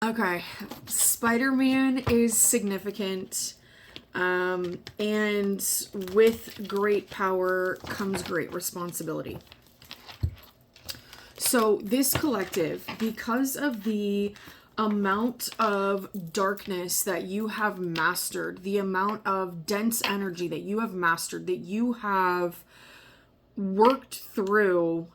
Okay, Spider-Man is significant, and with great power comes great responsibility. So this collective, because of the amount of darkness that you have mastered, the amount of dense energy that you have mastered, that you have worked through,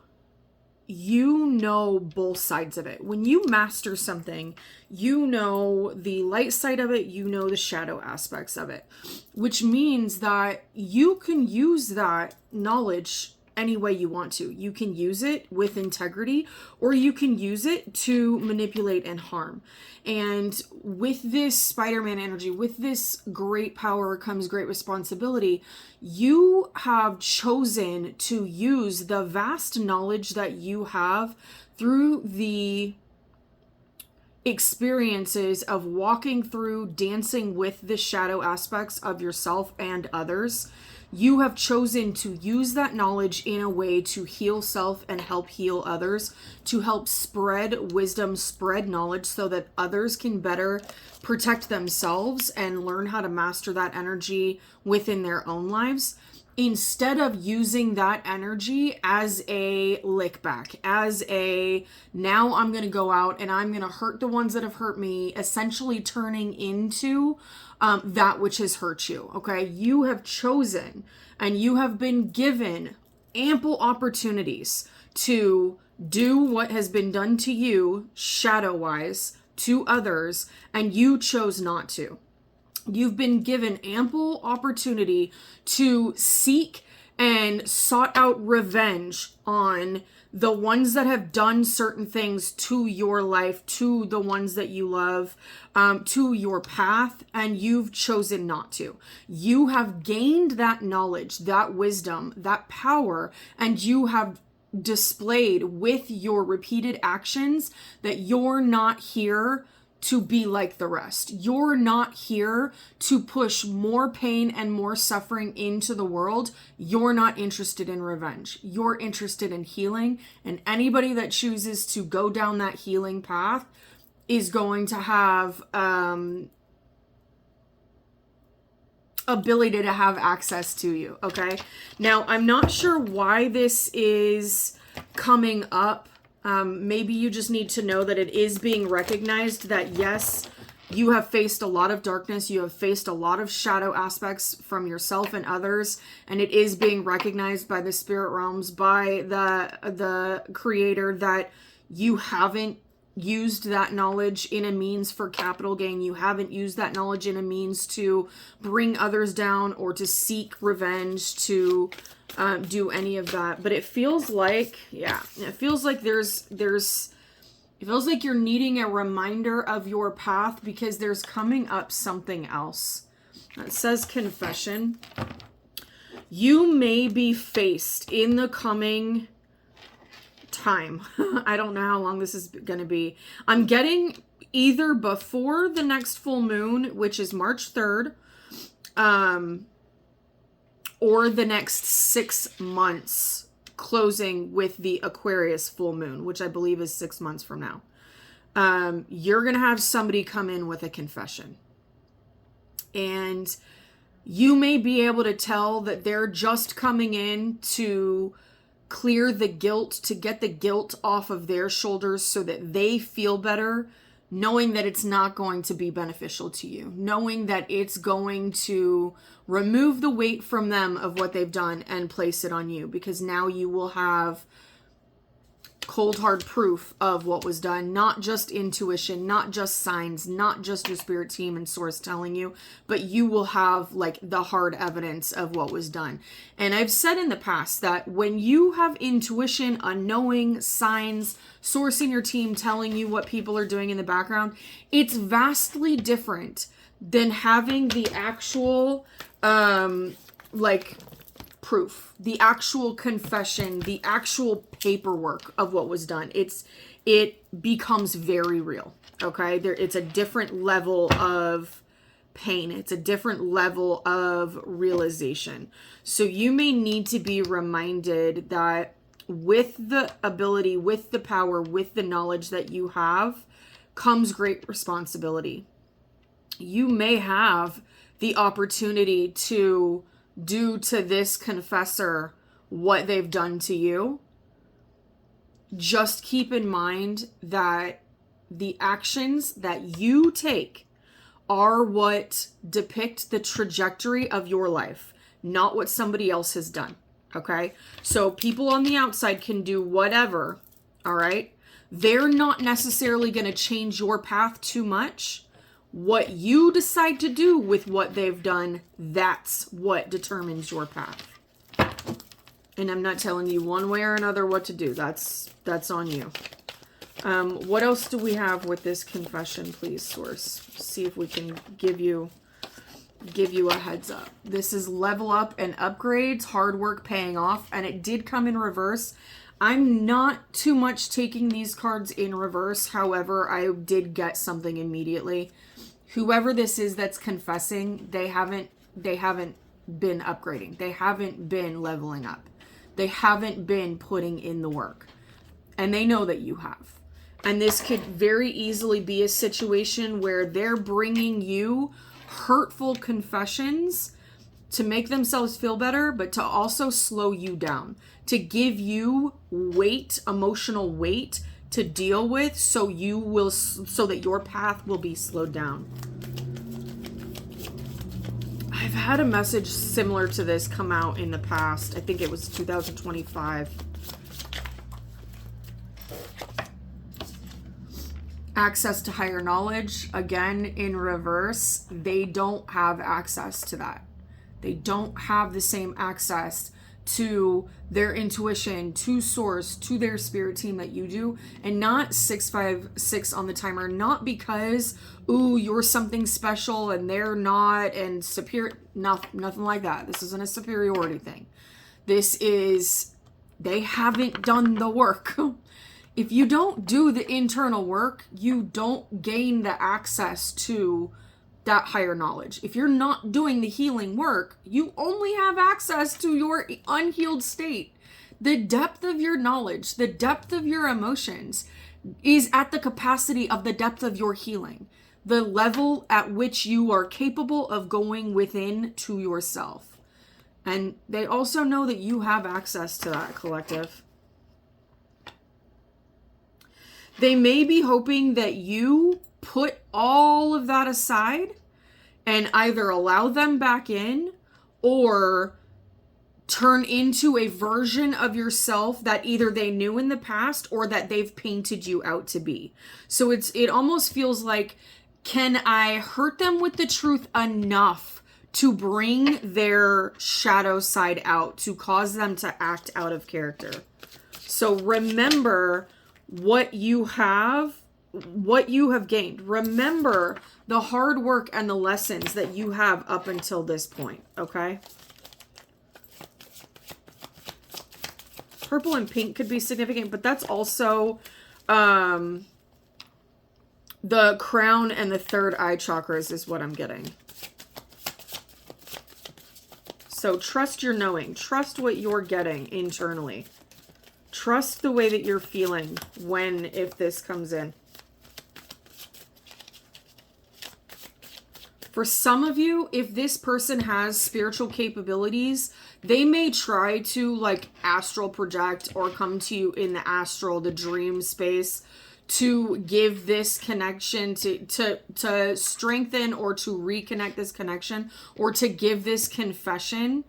you know both sides of it. When you master something, you know the light side of it, you know the shadow aspects of it, which means that you can use that knowledge any way you want to. You can use it with integrity, or you can use it to manipulate and harm. And with this Spider-Man energy, with this great power comes great responsibility. You have chosen to use the vast knowledge that you have through the experiences of walking through, dancing with the shadow aspects of yourself and others. You have chosen to use that knowledge in a way to heal self and help heal others, to help spread wisdom, spread knowledge so that others can better protect themselves and learn how to master that energy within their own lives, instead of using that energy as a lick back, as a, now I'm going to go out and I'm going to hurt the ones that have hurt me, essentially turning into that which has hurt you. Okay. You have chosen and you have been given ample opportunities to do what has been done to you shadow wise to others, and you chose not to. You've been given ample opportunity to seek and sought out revenge on the ones that have done certain things to your life, to the ones that you love, to your path, and you've chosen not to. You have gained that knowledge, that wisdom, that power, and you have displayed with your repeated actions that you're not here to be like the rest. You're not here to push more pain and more suffering into the world. You're not interested in revenge. You're interested in healing. And anybody that chooses to go down that healing path is going to have ability to have access to you. Okay. Now, I'm not sure why this is coming up. Maybe you just need to know that it is being recognized that yes, you have faced a lot of darkness. You have faced a lot of shadow aspects from yourself and others. And it is being recognized by the spirit realms, by the creator, that you haven't used that knowledge in a means for capital gain. You haven't used that knowledge in a means to bring others down or to seek revenge, to do any of that. But it feels like, it feels like it feels like you're needing a reminder of your path, because there's coming up something else. It says confession. You may be faced in the coming time. I don't know how long this is going to be. I'm getting either before the next full moon, which is March 3rd, or the next 6 months, closing with the Aquarius full moon, which I believe is 6 months from now. You're going to have somebody come in with a confession. And you may be able to tell that they're just coming in to clear the guilt, to get the guilt off of their shoulders so that they feel better, knowing that it's not going to be beneficial to you, knowing that it's going to remove the weight from them of what they've done and place it on you, because now you will have cold hard proof of what was done, not just intuition, not just signs, not just your spirit team and source telling you, but you will have like the hard evidence of what was done. And I've said in the past that when you have intuition, a knowing, signs, source in your team telling you what people are doing in the background, it's vastly different than having the actual proof, the actual confession, the actual paperwork of what was done. It becomes very real. Okay. It's a different level of pain. It's a different level of realization. So you may need to be reminded that with the ability, with the power, with the knowledge that you have, comes great responsibility. You may have the opportunity to do to this confessor what they've done to you. Just keep in mind that the actions that you take are what depict the trajectory of your life, not what somebody else has done. Okay? So people on the outside can do whatever, all right? They're not necessarily going to change your path too much. What you decide to do with what they've done, that's what determines your path. And I'm not telling you one way or another what to do. That's on you. What else do we have with this confession, please, source? See if we can give you a heads up. This is level up and upgrades, hard work paying off, and it did come in reverse. I'm not too much taking these cards in reverse. However, I did get something immediately. Whoever this is that's confessing, they haven't been upgrading. They haven't been leveling up. They haven't been putting in the work. And they know that you have. And this could very easily be a situation where they're bringing you hurtful confessions to make themselves feel better, but to also slow you down, to give you weight, emotional weight to deal with, so that your path will be slowed down. I've had a message similar to this come out in the past. I think it was 2025. Access to higher knowledge, again, in reverse. They don't have access to that. They don't have the same access to their intuition, to source, to their spirit team that you do. And not 656 on the timer, not because, ooh, you're something special and they're not, and superior, nothing like that. This isn't a superiority thing. This is, they haven't done the work. If you don't do the internal work, you don't gain the access to that higher knowledge. If you're not doing the healing work, you only have access to your unhealed state. The depth of your knowledge, the depth of your emotions is at the capacity of the depth of your healing, the level at which you are capable of going within to yourself. And they also know that you have access to that, collective. They may be hoping that you put all of that aside and either allow them back in or turn into a version of yourself that either they knew in the past or that they've painted you out to be. So it almost feels like, can I hurt them with the truth enough to bring their shadow side out, to cause them to act out of character? So remember what you have gained. Remember the hard work and the lessons that you have up until this point, okay? Purple and pink could be significant, but that's also the crown and the third eye chakras is what I'm getting. So trust your knowing. Trust what you're getting internally. Trust the way that you're feeling if this comes in. For some of you, if this person has spiritual capabilities, they may try to like astral project or come to you in the astral, the dream space, to give this connection, to strengthen or to reconnect this connection, or to give this confession.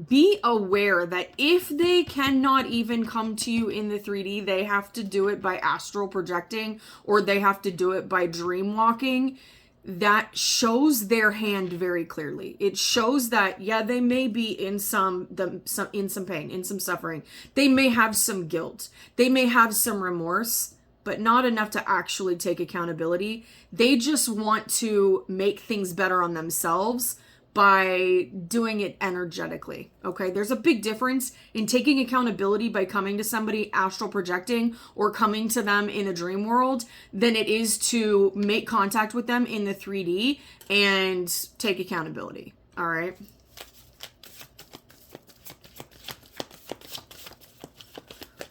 Be aware that if they cannot even come to you in the 3D, they have to do it by astral projecting, or they have to do it by dream walking. That shows their hand very clearly. It shows that, yeah, they may be in some pain, in some suffering. They may have some guilt. They may have some remorse, but not enough to actually take accountability. They just want to make things better on themselves by doing it energetically. Okay, there's a big difference in taking accountability by coming to somebody astral projecting or coming to them in the dream world than it is to make contact with them in the 3D and take accountability. All right.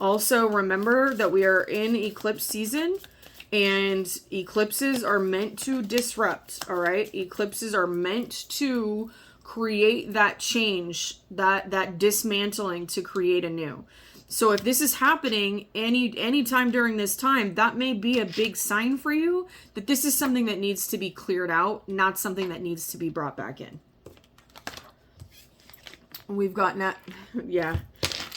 Also, remember that we are in eclipse season, and eclipses are meant to disrupt, all right? Eclipses are meant to create that change, that dismantling to create anew. So if this is happening any time during this time, that may be a big sign for you that this is something that needs to be cleared out, not something that needs to be brought back in. We've got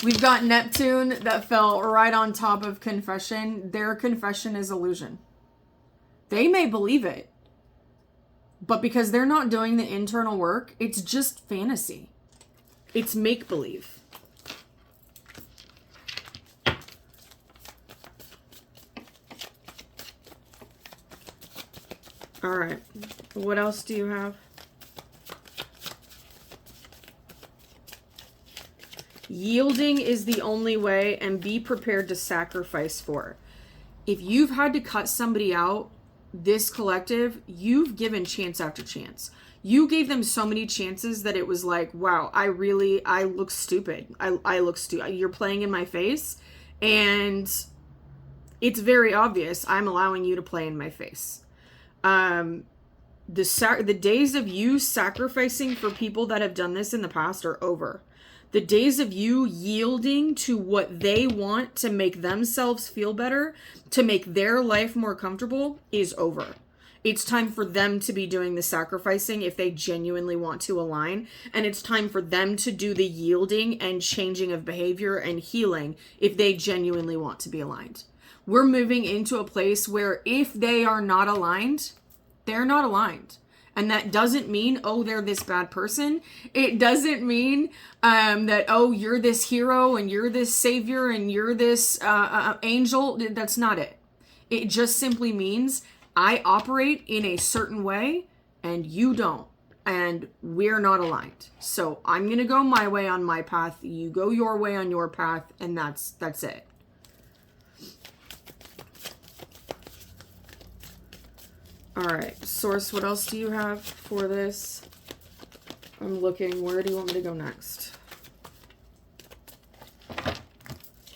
We've got Neptune that fell right on top of confession. Their confession is illusion. They may believe it, but because they're not doing the internal work, it's just fantasy. It's make-believe. All right. What else do you have? Yielding is the only way, and be prepared to sacrifice for it. If you've had to cut somebody out, this collective, you've given chance after chance. You gave them so many chances that it was like, wow, I look stupid. I look stupid. You're playing in my face, and it's very obvious I'm allowing you to play in my face. The days of you sacrificing for people that have done this in the past are over. The days of you yielding to what they want to make themselves feel better, to make their life more comfortable, is over. It's time for them to be doing the sacrificing if they genuinely want to align. And it's time for them to do the yielding and changing of behavior and healing if they genuinely want to be aligned. We're moving into a place where if they are not aligned, they're not aligned. And that doesn't mean, oh, they're this bad person. It doesn't mean that, oh, you're this hero and you're this savior and you're this angel. That's not it. It just simply means I operate in a certain way and you don't. And we're not aligned. So I'm going to go my way on my path. You go your way on your path. And that's it. All right, Source, what else do you have for this? I'm looking. Where do you want me to go next?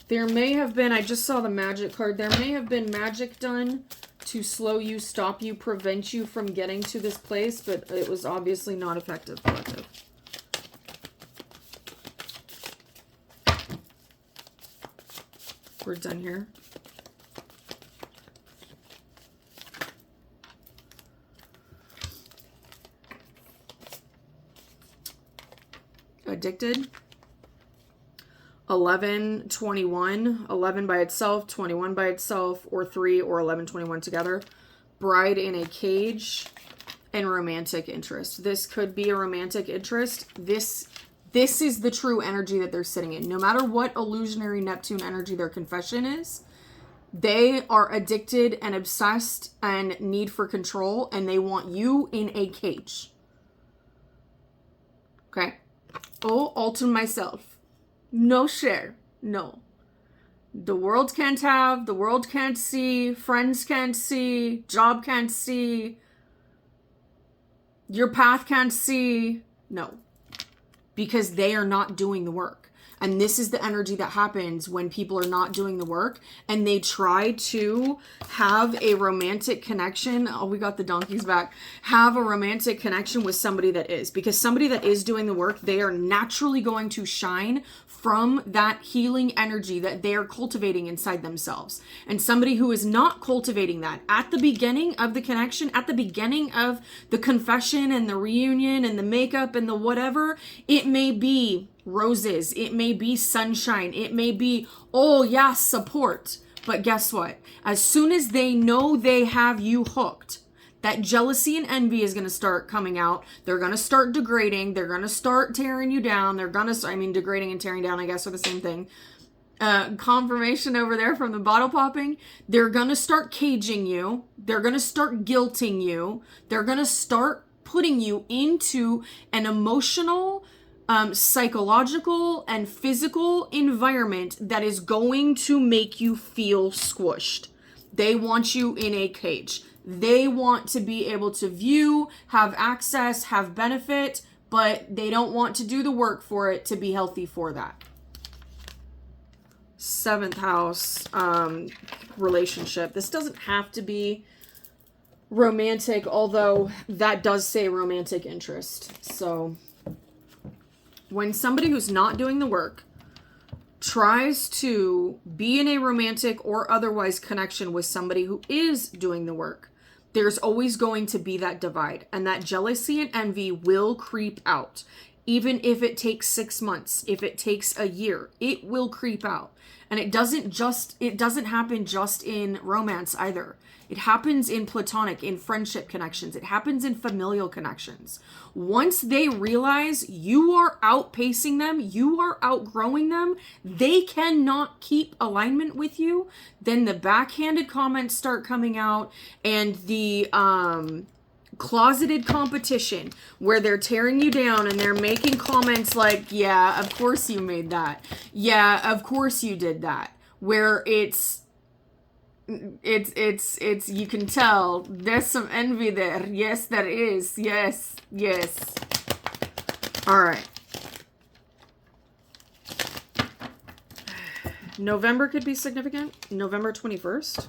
There may have been, I just saw the magic card. There may have been magic done to slow you, stop you, prevent you from getting to this place, but it was obviously not effective, collective. We're done here. Addicted. 11, 21, 11 by itself, 21 by itself, or 3 or 11, 21 together. Bride in a cage, and romantic interest. This could be a romantic interest. This is the true energy that they're sitting in. No matter what illusionary Neptune energy their confession is, they are addicted and obsessed and need for control, and they want you in a cage. Okay? Oh, all to myself. No share. No. The world can't have, the world can't see, friends can't see, job can't see, your path can't see. No. Because they are not doing the work. And this is the energy that happens when people are not doing the work and they try to have a romantic connection. Oh, we got the donkeys back. Have a romantic connection with somebody that is. Because somebody that is doing the work, they are naturally going to shine from that healing energy that they are cultivating inside themselves. And somebody who is not cultivating that at the beginning of the connection, at the beginning of the confession and the reunion and the makeup and the whatever, it may be roses, it may be sunshine, it may be, oh yeah, support. But guess what? As soon as they know they have you hooked, that jealousy and envy is going to start coming out. They're going to start degrading. They're going to start tearing you down. They're going to, degrading and tearing down, I guess, are the same thing. Confirmation over there from the bottle popping. They're going to start caging you. They're going to start guilting you. They're going to start putting you into an emotional, psychological, and physical environment that is going to make you feel squished. They want you in a cage. They want to be able to view, have access, have benefit, but they don't want to do the work for it to be healthy for that. 7th house relationship. This doesn't have to be romantic, although that does say romantic interest. So when somebody who's not doing the work tries to be in a romantic or otherwise connection with somebody who is doing the work, there's always going to be that divide, and that jealousy and envy will creep out. Even if it takes 6 months, if it takes a year, it will creep out. And it doesn't happen just in romance either. It happens in platonic, in friendship connections. It happens in familial connections. Once they realize you are outpacing them, you are outgrowing them, they cannot keep alignment with you, then the backhanded comments start coming out, and the closeted competition where they're tearing you down and they're making comments like, yeah, of course you made that. Yeah, of course you did that. Where it's you can tell there's some envy there. Yes, there is. Yes. All right. November could be significant. November 21st.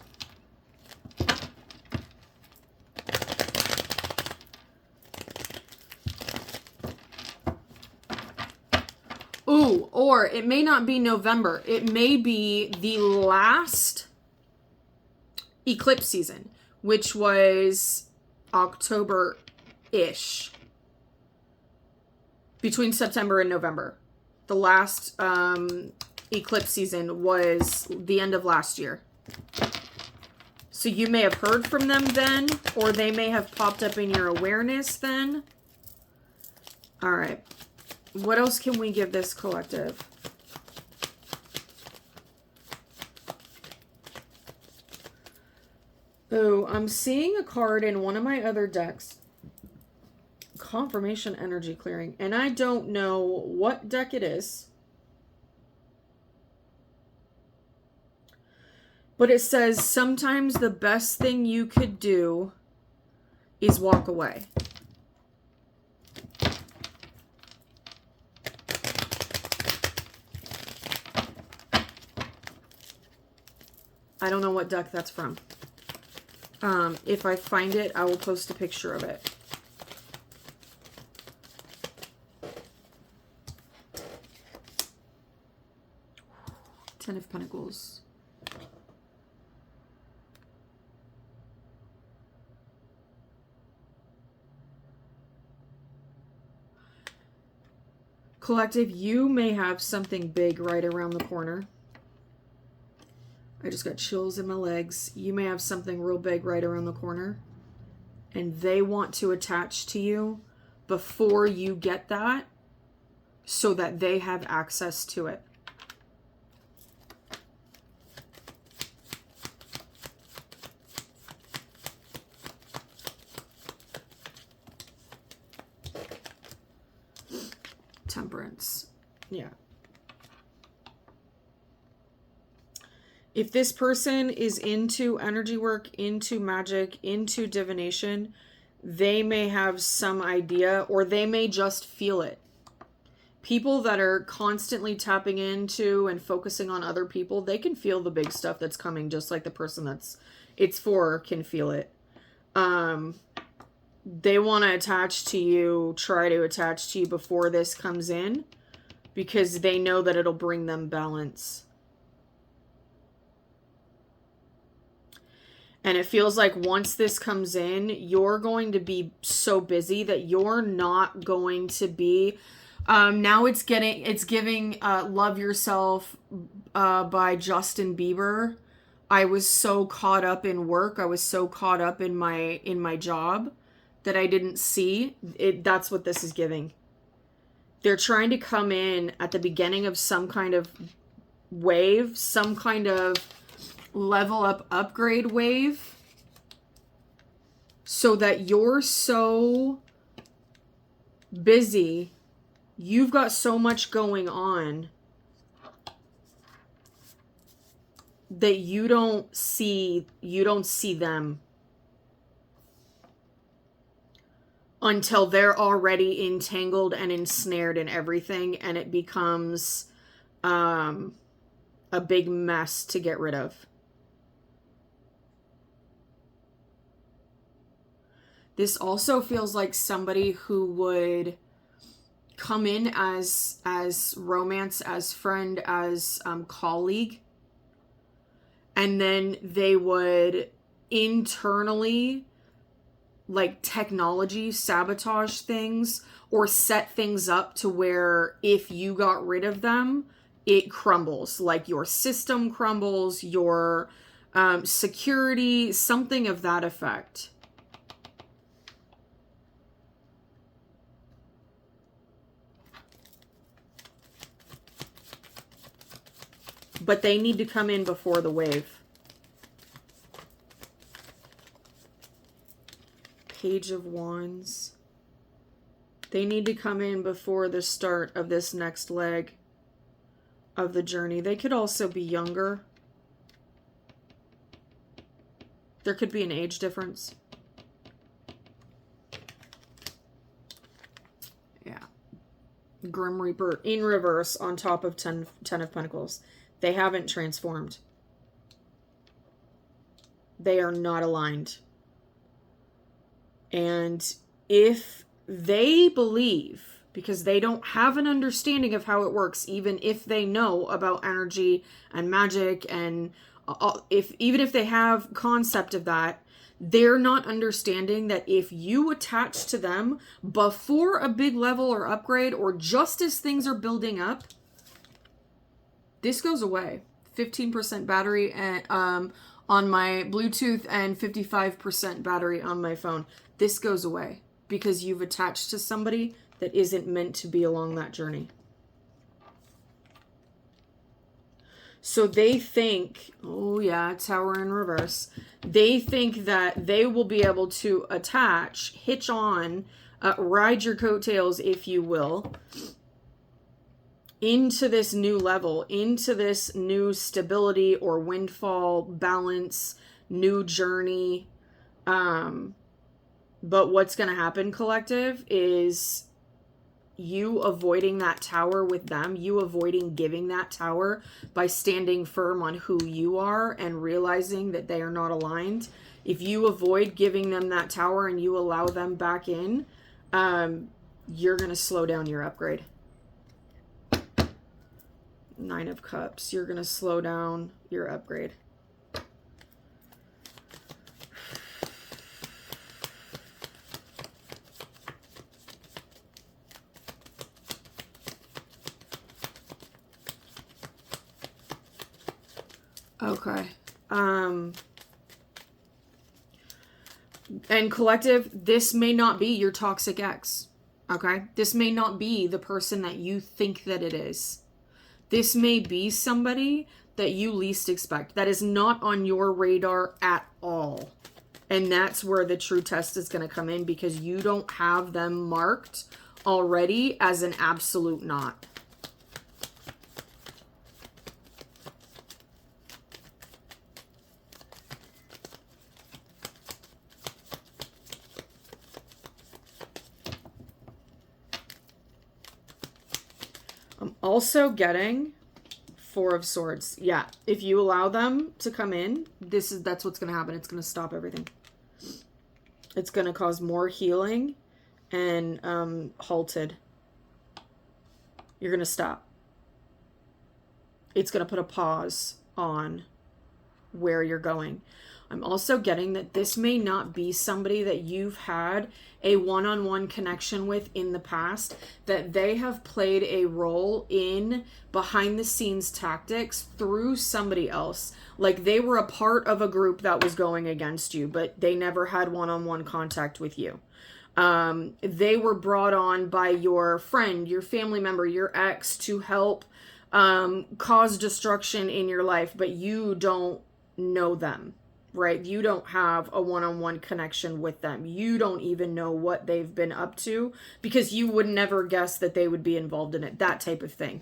Ooh, or it may not be November. It may be the last eclipse season, which was October-ish. Between September and November. The last eclipse season was the end of last year. So you may have heard from them then, or they may have popped up in your awareness then. All right. What else can we give this collective? Oh, I'm seeing a card in one of my other decks. Confirmation energy clearing. And I don't know what deck it is. But it says sometimes the best thing you could do is walk away. I don't know what deck that's from. If I find it, I will post a picture of it. Ten of Pentacles. Collective, you may have something big right around the corner. I just got chills in my legs. You may have something real big right around the corner, and they want to attach to you before you get that so that they have access to it. Temperance. Yeah. If this person is into energy work, into magic, into divination, they may have some idea, or they may just feel it. People that are constantly tapping into and focusing on other people, they can feel the big stuff that's coming, just like the person that's it's for can feel it. They want to attach to you, try to attach to you before this comes in, because they know that it'll bring them balance. And it feels like once this comes in, you're going to be so busy that you're not going to be. Now it's giving Love Yourself by Justin Bieber. I was so caught up in work. I was so caught up in my job that I didn't see it. That's what this is giving. They're trying to come in at the beginning of some kind of wave, some kind of level up upgrade wave, so that you're so busy, you've got so much going on that you don't see them until they're already entangled and ensnared in everything, and it becomes a big mess to get rid of. This also feels like somebody who would come in as romance, as friend, as colleague, and then they would internally, like, technology sabotage things or set things up to where if you got rid of them, it crumbles. Like your system crumbles, your security, something of that effect. But they need to come in before the wave. Page of Wands. They need to come in before the start of this next leg of the journey. They could also be younger. There could be an age difference. Yeah. Grim Reaper in reverse on top of 10 of Pentacles. They haven't transformed. They are not aligned. And if they believe, because they don't have an understanding of how it works, even if they know about energy and magic, and even if they have concept of that, they're not understanding that if you attach to them before a big level or upgrade, or just as things are building up, this goes away. 15% battery on my Bluetooth and 55% battery on my phone. This goes away because you've attached to somebody that isn't meant to be along that journey. So they think, oh yeah, Tower in reverse. They think that they will be able to attach, hitch on, ride your coattails, if you will, into this new level, into this new stability or windfall, balance, new journey. But what's going to happen, collective, is you avoiding that tower with them, you avoiding giving that tower by standing firm on who you are and realizing that they are not aligned. If you avoid giving them that tower and you allow them back in, you're going to slow down your upgrade. 9 of Cups. You're going to slow down your upgrade. Okay. And collective, this may not be your toxic ex. Okay? This may not be the person that you think that it is. This may be somebody that you least expect, that is not on your radar at all. And that's where the true test is going to come in, because you don't have them marked already as an absolute not. I'm also getting 4 of Swords. Yeah, if you allow them to come in, that's what's going to happen. It's going to stop everything. It's going to cause more healing and halted. You're going to stop. It's going to put a pause on where you're going. I'm also getting that this may not be somebody that you've had a one-on-one connection with in the past, that they have played a role in behind-the-scenes tactics through somebody else. Like they were a part of a group that was going against you, but they never had one-on-one contact with you. They were brought on by your friend, your family member, your ex to help cause destruction in your life, but you don't know them. Right? You don't have a one-on-one connection with them. You don't even know what they've been up to, because you would never guess that they would be involved in it. That type of thing.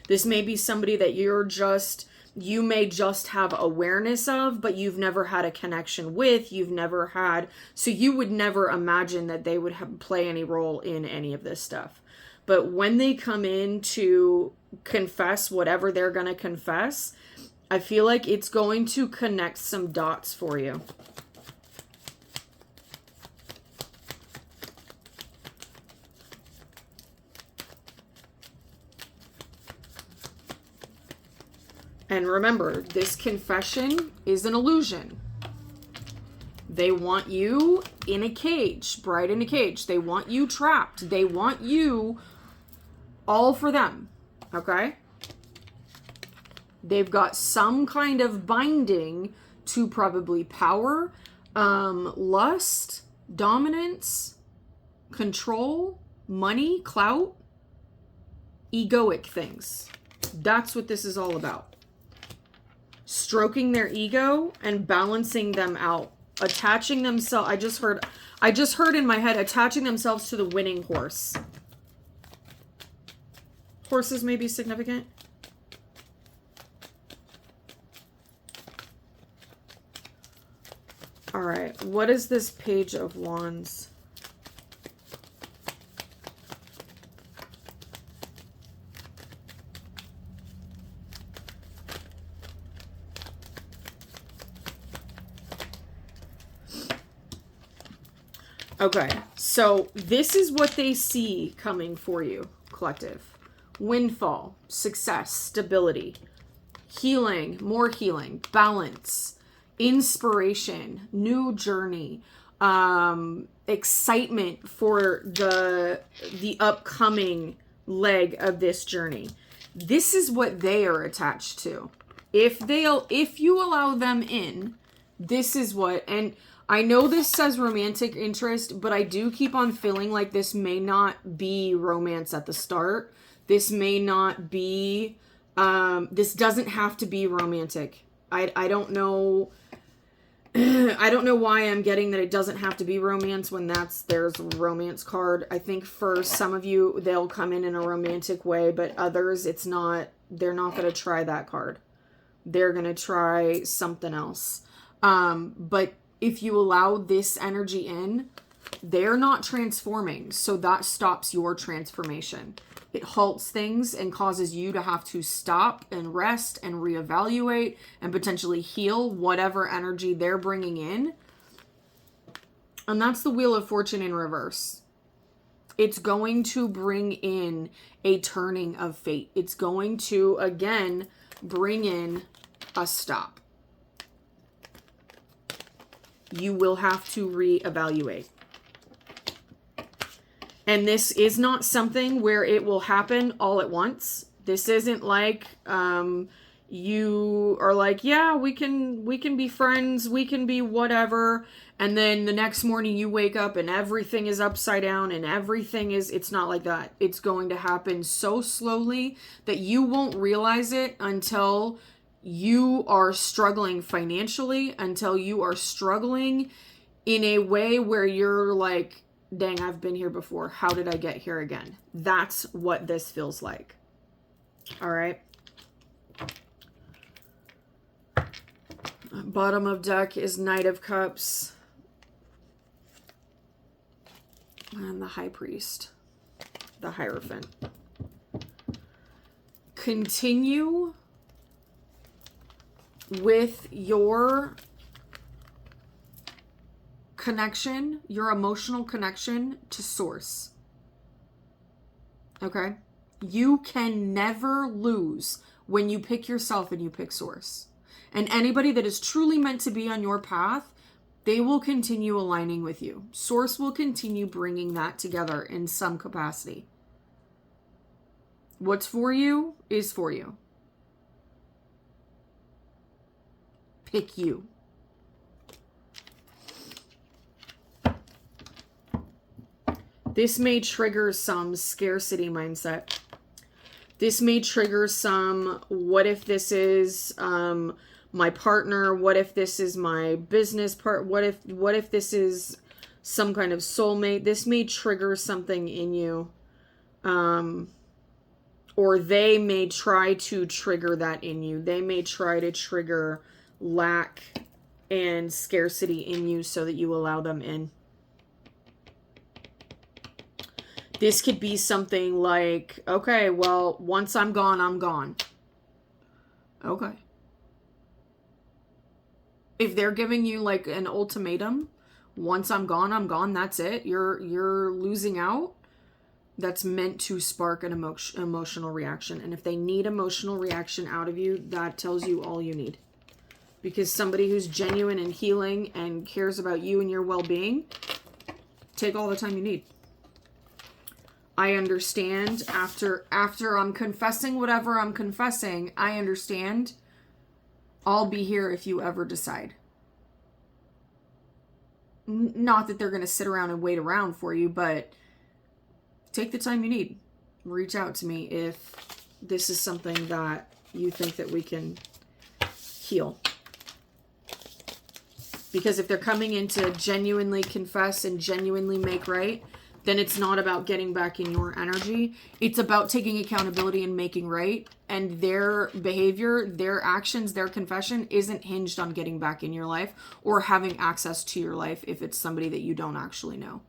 This may be somebody that you may just have awareness of, but you've never had a connection with. So you would never imagine that they would play any role in any of this stuff. But when they come in to confess whatever they're going to confess, I feel like it's going to connect some dots for you. And remember, this confession is an illusion. They want you in a cage, bride in a cage. They want you trapped. They want you all for them, okay? They've got some kind of binding to probably power, lust, dominance, control, money, clout, egoic things. That's what this is all about. Stroking their ego and balancing them out. Attaching themselves, I just heard in my head, attaching themselves to the winning horse. Horses may be significant. All right, what is this Page of Wands? Okay, so this is what they see coming for you, collective. Windfall, success, stability, healing, more healing, balance, inspiration, new journey, excitement for the upcoming leg of this journey. This is what they are attached to. If you allow them in, this is what, and I know this says romantic interest, but I do keep on feeling like this may not be romance at the start. This may not be, this doesn't have to be romantic. I don't know. I don't know why I'm getting that it doesn't have to be romance when there's a romance card. I think for some of you, they'll come in a romantic way, but others, they're not going to try that card. They're going to try something else. But if you allow this energy in, they're not transforming. So that stops your transformation. It halts things and causes you to have to stop and rest and reevaluate and potentially heal whatever energy they're bringing in. And that's the Wheel of Fortune in reverse. It's going to bring in a turning of fate. It's going to, again, bring in a stop. You will have to reevaluate. And this is not something where it will happen all at once. This isn't like you are like, yeah, we can be friends, we can be whatever, and then the next morning you wake up and everything is upside down and it's not like that. It's going to happen so slowly that you won't realize it until you are struggling financially, until you are struggling in a way where you're like, dang, I've been here before. How did I get here again? That's what this feels like. All right. Bottom of deck is Knight of Cups. And the High Priest. The Hierophant. Continue with your connection, your emotional connection to source. Okay? You can never lose when you pick yourself and you pick source. And anybody that is truly meant to be on your path, they will continue aligning with you. Source will continue bringing that together in some capacity. What's for you is for you. Pick you. This may trigger some scarcity mindset. This may trigger some, what if this is my partner? What if this is my business part? What if this is some kind of soulmate? This may trigger something in you. Or they may try to trigger that in you. They may try to trigger lack and scarcity in you so that you allow them in. This could be something like, okay, well, once I'm gone, I'm gone. Okay. If they're giving you like an ultimatum, once I'm gone, that's it. You're losing out. That's meant to spark an emotional reaction. And if they need emotional reaction out of you, that tells you all you need. Because somebody who's genuine and healing and cares about you and your well-being, take all the time you need. I understand after I'm confessing whatever I'm confessing, I understand. I'll be here if you ever decide. Not that they're going to sit around and wait around for you, but take the time you need. Reach out to me if this is something that you think that we can heal. Because if they're coming in to genuinely confess and genuinely make right, then it's not about getting back in your energy. It's about taking accountability and making right. And their behavior, their actions, their confession isn't hinged on getting back in your life or having access to your life if it's somebody that you don't actually know.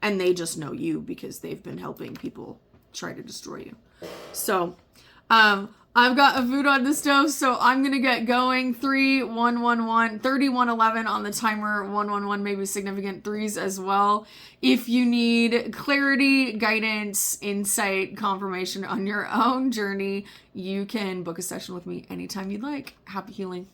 And they just know you because they've been helping people try to destroy you. So, I've got a food on the stove, so I'm going to get going. 3111, 3111 on the timer, 111, maybe significant threes as well. If you need clarity, guidance, insight, confirmation on your own journey, you can book a session with me anytime you'd like. Happy healing.